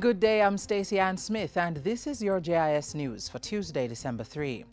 Good day, I'm Stacey Ann Smith, and this is your JIS News for Tuesday, December 3.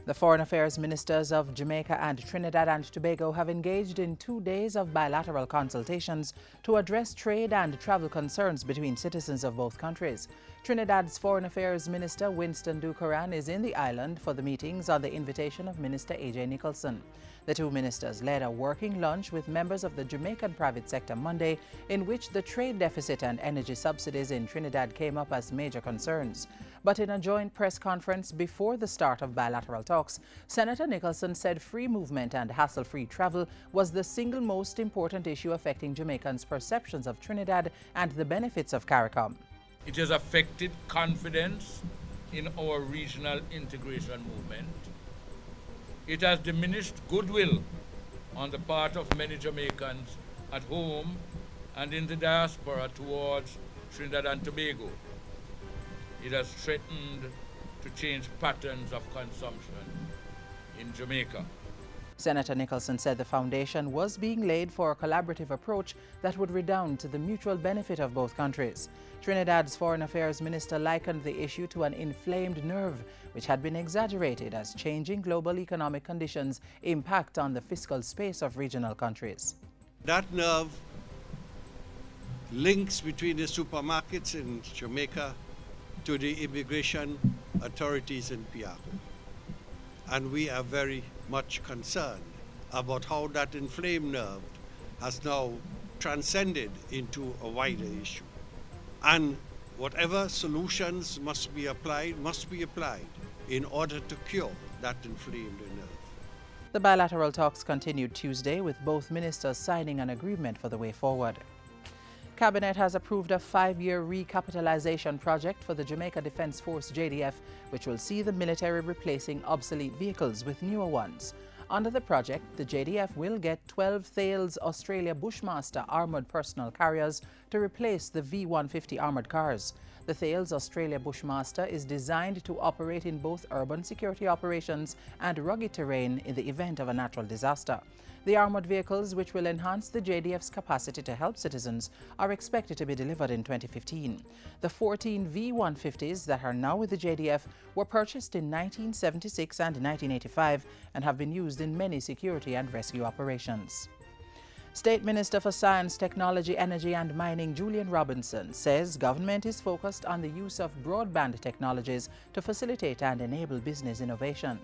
The Foreign Affairs Ministers of Jamaica and Trinidad and Tobago have engaged in 2 days of bilateral consultations to address trade and travel concerns between citizens of both countries. Trinidad's Foreign Affairs Minister Winston Ducaran is in the island for the meetings on the invitation of Minister A.J. Nicholson. The two ministers led a working lunch with members of the Jamaican private sector Monday, in which the trade deficit and energy subsidies in Trinidad came up as major concerns. But in a joint press conference before the start of bilateral talks, Senator Nicholson said free movement and hassle-free travel was the single most important issue affecting Jamaicans' perceptions of Trinidad and the benefits of CARICOM. It has affected confidence in our regional integration movement. It has diminished goodwill on the part of many Jamaicans at home and in the diaspora towards Trinidad and Tobago. It has threatened to change patterns of consumption in Jamaica. Senator Nicholson said the foundation was being laid for a collaborative approach that would redound to the mutual benefit of both countries. Trinidad's Foreign Affairs Minister likened the issue to an inflamed nerve, which had been exaggerated as changing global economic conditions impact on the fiscal space of regional countries. That nerve links between the supermarkets in Jamaica to the immigration authorities in Piaco. And we are very much concerned about how that inflamed nerve has now transcended into a wider issue. And whatever solutions must be applied in order to cure that inflamed nerve. The bilateral talks continued Tuesday, with both ministers signing an agreement for the way forward. Cabinet has approved a 5-year recapitalisation project for the Jamaica Defence Force JDF, which will see the military replacing obsolete vehicles with newer ones. Under the project, the JDF will get 12 Thales Australia Bushmaster armoured personal carriers to replace the V-150 armoured cars. The Thales Australia Bushmaster is designed to operate in both urban security operations and rugged terrain in the event of a natural disaster. The armoured vehicles, which will enhance the JDF's capacity to help citizens, are expected to be delivered in 2015. The 14 V-150s that are now with the JDF were purchased in 1976 and 1985 and have been used in many security and rescue operations. State Minister for Science, Technology, Energy and Mining Julian Robinson says government is focused on the use of broadband technologies to facilitate and enable business innovation.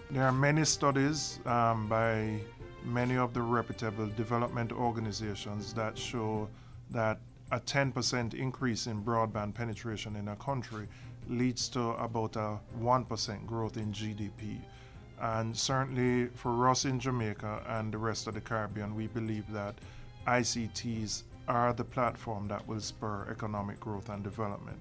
There are many studies by many of the reputable development organizations that show that a 10% increase in broadband penetration in a country leads to about a 1% growth in GDP. And certainly for us in Jamaica and the rest of the Caribbean, we believe that ICTs are the platform that will spur economic growth and development.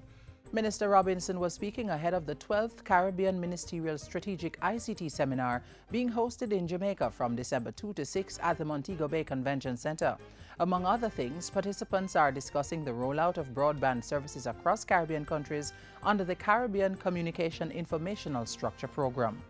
Minister Robinson was speaking ahead of the 12th Caribbean Ministerial Strategic ICT Seminar being hosted in Jamaica from December 2 to 6 at the Montego Bay Convention Center. Among other things, participants are discussing the rollout of broadband services across Caribbean countries under the Caribbean Communication Informational Structure Program.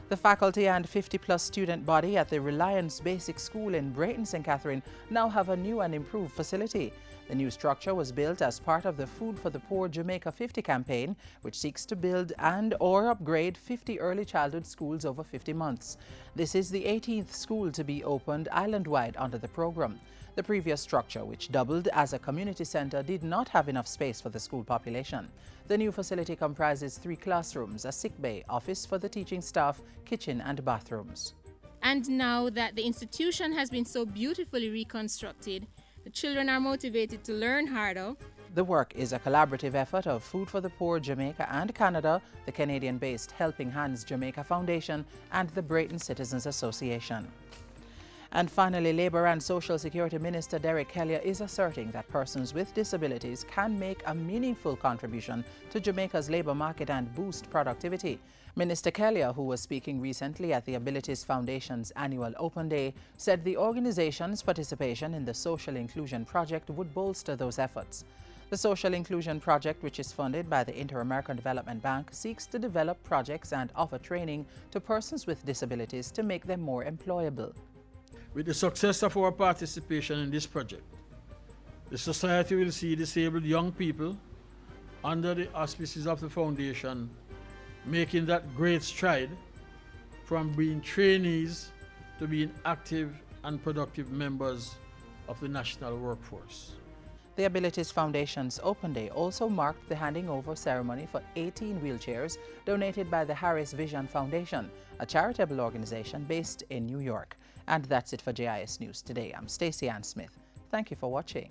The faculty and 50-plus student body at the Reliance Basic School in Brayton, St. Catherine now have a new and improved facility. The new structure was built as part of the Food for the Poor Jamaica 50 campaign, which seeks to build and/or upgrade 50 early childhood schools over 50 months. This is the 18th school to be opened island-wide under the program. The previous structure, which doubled as a community center, did not have enough space for the school population. The new facility comprises 3 classrooms, a sick bay, office for the teaching staff, kitchen and bathrooms. And now that the institution has been so beautifully reconstructed, the children are motivated to learn harder. The work is a collaborative effort of Food for the Poor Jamaica and Canada, the Canadian-based Helping Hands Jamaica Foundation and the Brayton Citizens Association. And finally, Labour and Social Security Minister Derek Kelly is asserting that persons with disabilities can make a meaningful contribution to Jamaica's labour market and boost productivity. Minister Kelly, who was speaking recently at the Abilities Foundation's annual Open Day, said the organization's participation in the Social Inclusion Project would bolster those efforts. The Social Inclusion Project, which is funded by the Inter-American Development Bank, seeks to develop projects and offer training to persons with disabilities to make them more employable. With the success of our participation in this project, the society will see disabled young people under the auspices of the foundation, making that great stride from being trainees to being active and productive members of the national workforce. The Abilities Foundation's Open Day also marked the handing over ceremony for 18 wheelchairs donated by the Harris Vision Foundation, a charitable organization based in New York. And that's it for JIS News Today. I'm Stacey Ann Smith. Thank you for watching.